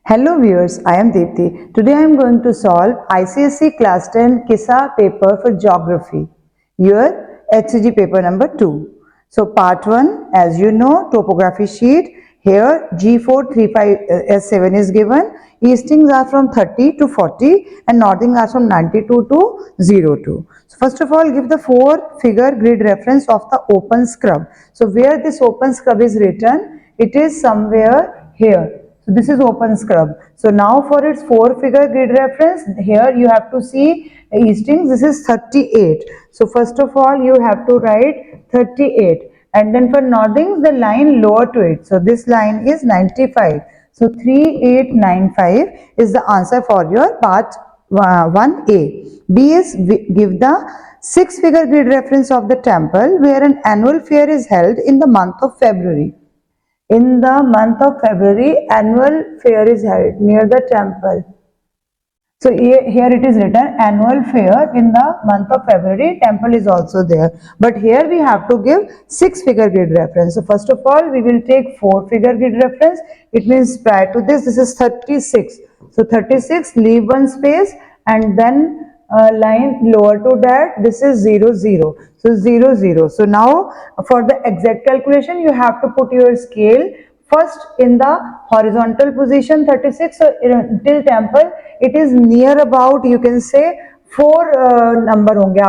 Hello viewers, I am Deepti. Today I am going to solve ICSE Class 10 KISA paper for Geography, your HCG paper number 2. So part 1, as you know, topography sheet. Here G435S7 is given. Eastings are from 30 to 40 and northings are from 92 to 02. So first of all, give the 4-figure grid reference of the open scrub. So where this open scrub is written, it is somewhere here. So this is open scrub. So now for its 4-figure grid reference, here you have to see eastings. This is 38. So first of all, you have to write 38. And then for northings, the line lower to it. So this line is 95. So 3895 is the answer for your part 1A. B is give the 6-figure grid reference of the temple where an annual fair is held in the month of February. In the month of February, annual fair is held near the temple. So here it is written annual fair in the month of February, temple is also there. But here we have to give 6-figure grid reference. So first of all, we will take 4-figure grid reference. It means prior to this is 36. So 36, leave one space and then line lower to that, this is 0, 0. So 0, 0. So now for the exact calculation, you have to put your scale first in the horizontal position 36. So till temple, it is near about, you can say 4 number honge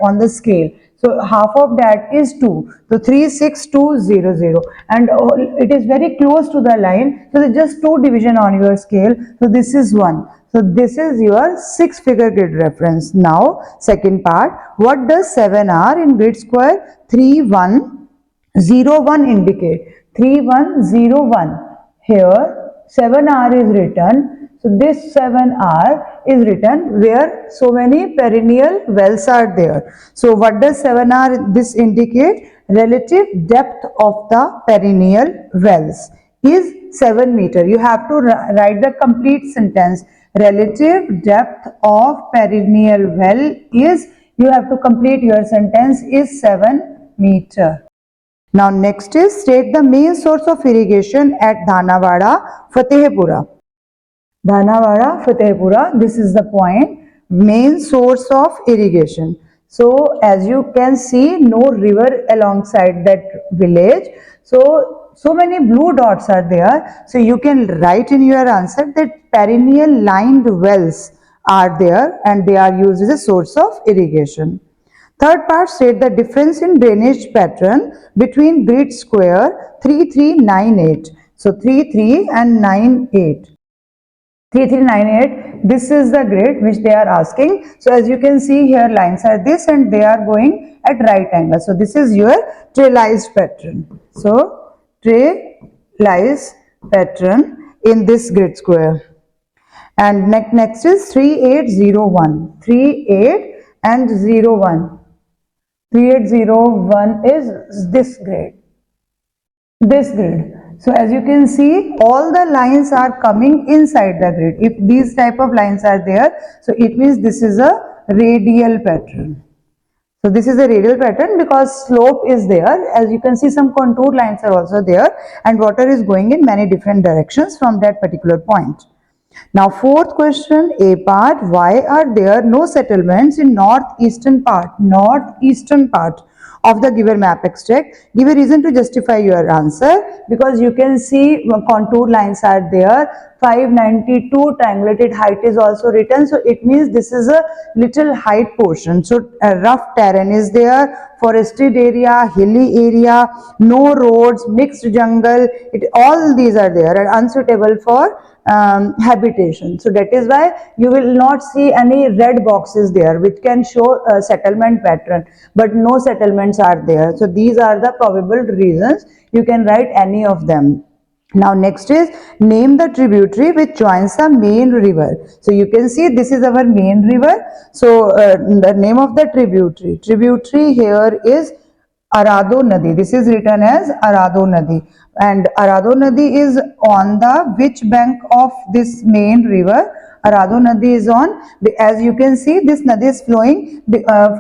on the scale. So half of that is 2. So 36200 and it is very close to the line. So just 2 division on your scale. So this is 1. So this is your 6-figure grid reference. Now second part, what does 7R in grid square 3101 indicate? 3101. Here 7R is written. So this 7R is written where so many perennial wells are there. So what does 7R this indicate? Relative depth of the perennial wells is 7 meter. You have to write the complete sentence. Relative depth of perennial well is, you have to complete your sentence, is 7 meter. Now next is state the main source of irrigation at Dhanawada, Fatehpura. Dhanawada, Fatehpura, this is the point, main source of irrigation. So as you can see, no river alongside that village. So many blue dots are there. So you can write in your answer that perennial lined wells are there and they are used as a source of irrigation. Third part, state the difference in drainage pattern between grid square 3398. So 33 and 98. 3398, this is the grid which they are asking. So as you can see here, lines are this and they are going at right angle. So this is your trellised pattern. So trellised pattern in this grid square. And next is 3801. 38 and 01. 3801 is this grid. This grid. So as you can see, all the lines are coming inside the grid. If these type of lines are there, so it means this is a radial pattern. So this is a radial pattern because slope is there. As you can see, some contour lines are also there and water is going in many different directions from that particular point. Now fourth question, A part, why are there no settlements in northeastern part of the given map extract? Give a reason to justify your answer, because you can see contour lines are there. 592 triangulated height is also written, so it means this is a little height portion. So a rough terrain is there, forested area, hilly area, no roads, mixed jungle, all these are there and unsuitable for habitation. So that is why you will not see any red boxes there which can show a settlement pattern, but no settlements are there. So these are the probable reasons. You can write any of them. Now next is name the tributary which joins the main river. So you can see this is our main river. So the name of the tributary here is Arado Nadi. This is written as Arado Nadi, and Arado Nadi is on the which bank of this main river? Arado Nadi is on, as you can see, this Nadi is flowing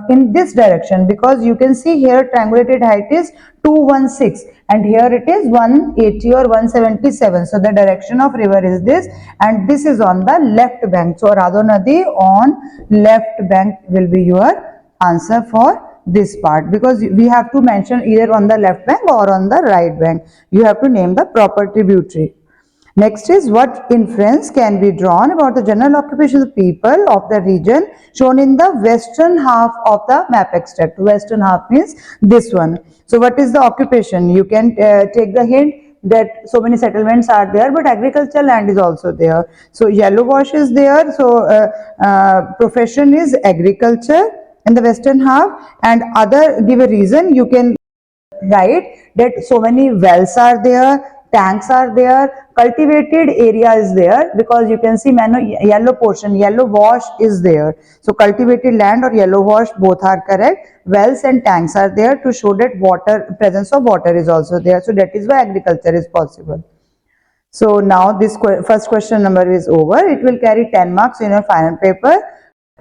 in this direction, because you can see here triangulated height is 216 and here it is 180 or 177. So the direction of river is this, and this is on the left bank. So Radha Nadi on left bank will be your answer for this part, because we have to mention either on the left bank or on the right bank. You have to name the proper tributary. Next is, what inference can be drawn about the general occupations of people of the region shown in the western half of the map extract. Western half means this one. So what is the occupation? You can take the hint that so many settlements are there, but agricultural land is also there. So yellow wash is there. So profession is agriculture in the western half, and other, give a reason. You can write that so many wells are there, tanks are there, cultivated area is there, because you can see yellow portion, yellow wash is there. So cultivated land or yellow wash, both are correct. Wells and tanks are there to show that water, presence of water is also there. So that is why agriculture is possible. So now this first question number is over. It will carry 10 marks in your final paper.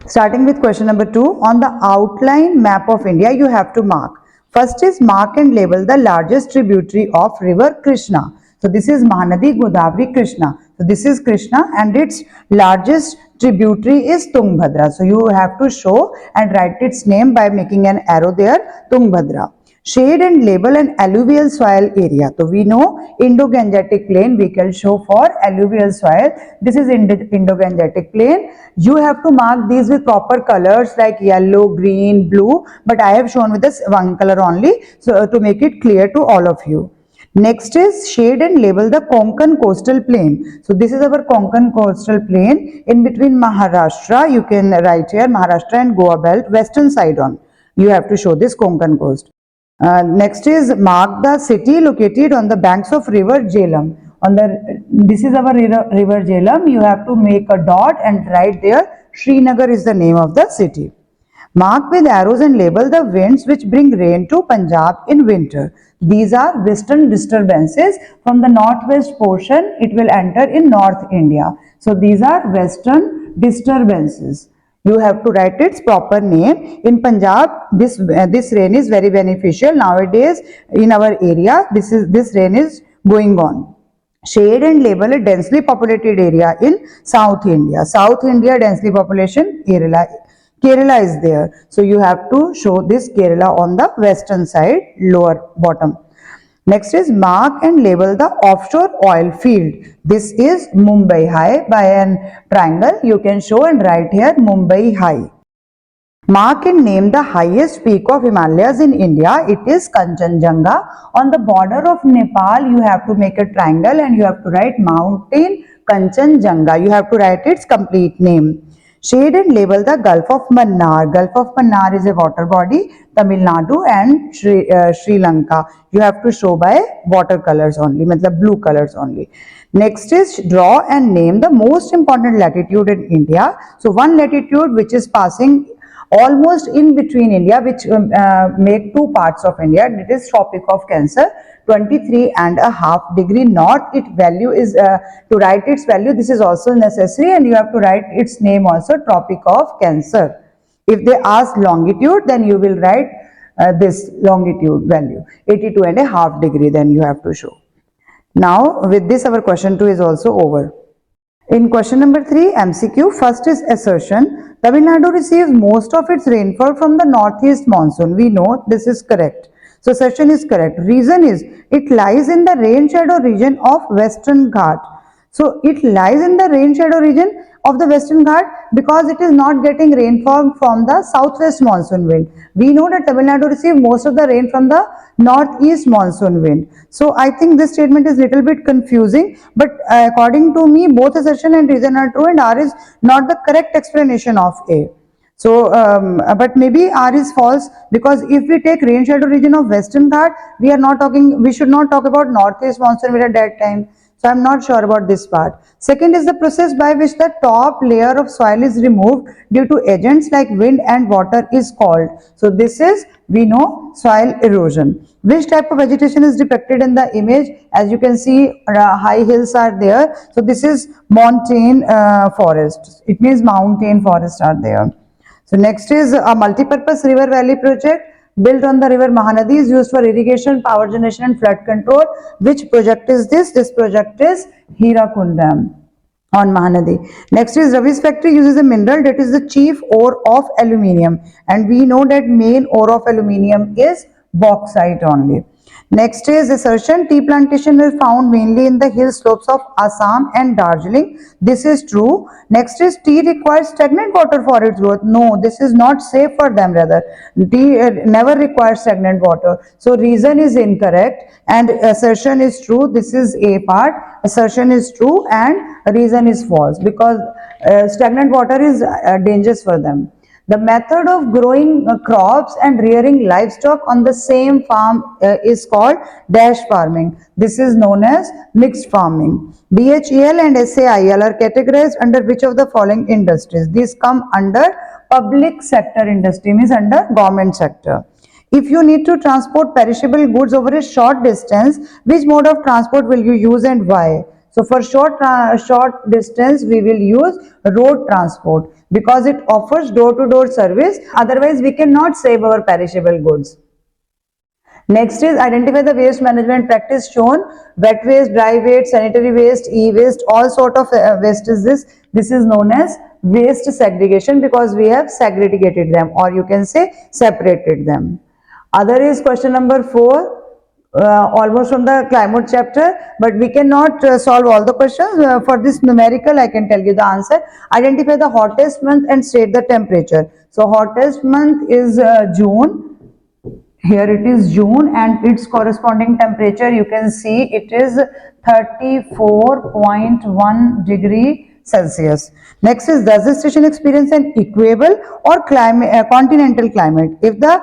Starting with question number 2, on the outline map of India, you have to mark. First is, mark and label the largest tributary of river Krishna. So this is Mahanadi, Godavari, Krishna. So this is Krishna, and its largest tributary is Tungbhadra. So you have to show and write its name by making an arrow there, Tungbhadra. Shade and label an alluvial soil area. So we know Indo-Gangetic plain we can show for alluvial soil. This is Indo-Gangetic plain. You have to mark these with proper colors like yellow, green, blue, but I have shown with this one color only, so to make it clear to all of you. Next is, shade and label the Konkan coastal plain. So this is our Konkan coastal plain in between Maharashtra. You can write here Maharashtra and Goa belt, western side on. You have to show this Konkan coast. Next is, mark the city located on the banks of river Jhelum. This is our river Jhelum. You have to make a dot and write there Srinagar is the name of the city. Mark with arrows and label the winds which bring rain to Punjab in winter. These are western disturbances. From the northwest portion, it will enter in North India. So these are western disturbances. You have to write its proper name. In Punjab, this rain is very beneficial nowadays. In our area, this rain is going on. Shade and label a densely populated area in South India. South India densely population, Kerala is there. So you have to show this Kerala on the western side, lower bottom. Next is, mark and label the offshore oil field. This is Mumbai High. By an triangle, you can show and write here Mumbai High. Mark and name the highest peak of Himalayas in India. It is Kanchenjunga. On the border of Nepal, you have to make a triangle and you have to write mountain Kanchenjunga. You have to write its complete name. Shade and label the Gulf of Mannar. Gulf of Mannar is a water body, Tamil Nadu and Sri Lanka. You have to show by watercolors only, matlab blue colors only. Next is, draw and name the most important latitude in India. So one latitude which is passing almost in between India, which make two parts of India. It is Tropic of Cancer, 23.5 degree north. Its value is, to write its value, this is also necessary, and you have to write its name also, Tropic of Cancer. If they ask longitude, then you will write this longitude value, 82.5 degree, then you have to show. Now with this, our question 2 is also over. In question number 3, MCQ, first is assertion. Tamil Nadu receives most of its rainfall from the northeast monsoon. We know this is correct. So assertion is correct. Reason is, it lies in the rain shadow region of Western Ghat. So it lies in the rain shadow region of the Western Ghat because it is not getting rainfall from the southwest monsoon wind. We know that Tamil Nadu receives most of the rain from the northeast monsoon wind. So I think this statement is little bit confusing, but according to me, both assertion and reason are true, and R is not the correct explanation of A. So, but maybe R is false, because if we take rain shadow region of Western Ghat, we should not talk about northeast monsoon wind at that time. So I'm not sure about this part. Second is the process by which the top layer of soil is removed due to agents like wind and water is called. So this is, we know, soil erosion. Which type of vegetation is depicted in the image? As you can see, high hills are there. So this is montane forest. It means mountain forests are there. So next is a multi-purpose river valley project. built on the river Mahanadi, is used for irrigation, power generation and flood control. Which project is this? This project is Hirakud Dam on Mahanadi. Next is Ravi's factory uses a mineral that is the chief ore of aluminium, and we know that main ore of aluminium is bauxite only. Next is assertion tea plantation is found mainly in the hill slopes of Assam and Darjeeling. This is true. Next is tea requires stagnant water for its growth. No, this is not safe for them rather. Tea never requires stagnant water. So reason is incorrect and assertion is true. This is A part. Assertion is true and reason is false because stagnant water is dangerous for them. The method of growing crops and rearing livestock on the same farm is called dash farming. This is known as mixed farming. BHEL and SAIL are categorized under which of the following industries? These come under public sector industry, means under government sector. If you need to transport perishable goods over a short distance, which mode of transport will you use and why? So for short distance, we will use road transport because it offers door-to-door service. Otherwise, we cannot save our perishable goods. Next is identify the waste management practice shown. Wet waste, dry waste, sanitary waste, e-waste, all sort of waste is this. This is known as waste segregation because we have segregated them, or you can say separated them. Other is question number 4. Almost from the climate chapter, but we cannot solve all the questions. For this numerical, I can tell you the answer. Identify the hottest month and state the temperature. So hottest month is June. Here it is June and its corresponding temperature, you can see it is 34.1 degree Celsius. Next is, does the station experience an equable or continental climate? If the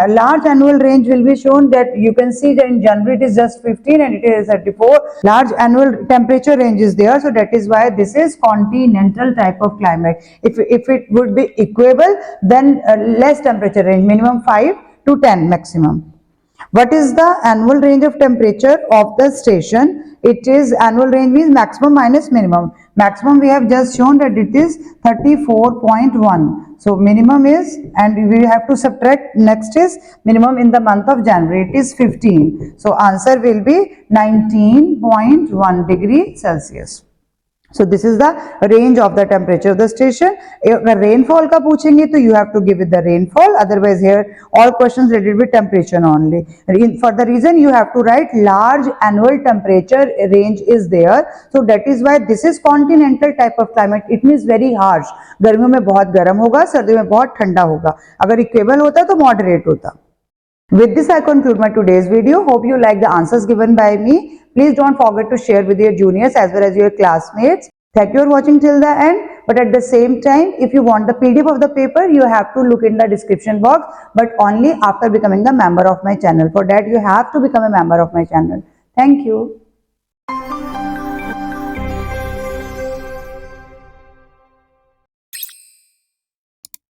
large annual range will be shown, that you can see that in January it is just 15 and it is 34. Large annual temperature range is there, so that is why this is continental type of climate. If it would be equable, then less temperature range, minimum 5 to 10 maximum. What is the annual range of temperature of the station? It is, annual range means maximum minus minimum. Maximum we have just shown that it is 34.1. So minimum is, and we have to subtract, next is minimum in the month of January, it is 15. So answer will be 19.1 degree Celsius. So this is the range of the temperature of the station. If rainfall का पूछेंगे तो you have to give it the rainfall. Otherwise here all questions related with temperature only. For the reason you have to write large annual temperature range is there. So that is why this is continental type of climate. It means very harsh. गर्मियों में बहुत गर्म होगा, सर्दियों में बहुत ठंडा होगा. अगर equable होता तो moderate होता. With this I conclude my today's video. Hope you like the answers given by me. Please don't forget to share with your juniors as well as your classmates. Thank you for watching till the end. But at the same time, if you want the PDF of the paper, you have to look in the description box, but only after becoming the member of my channel. For that, you have to become a member of my channel. Thank you.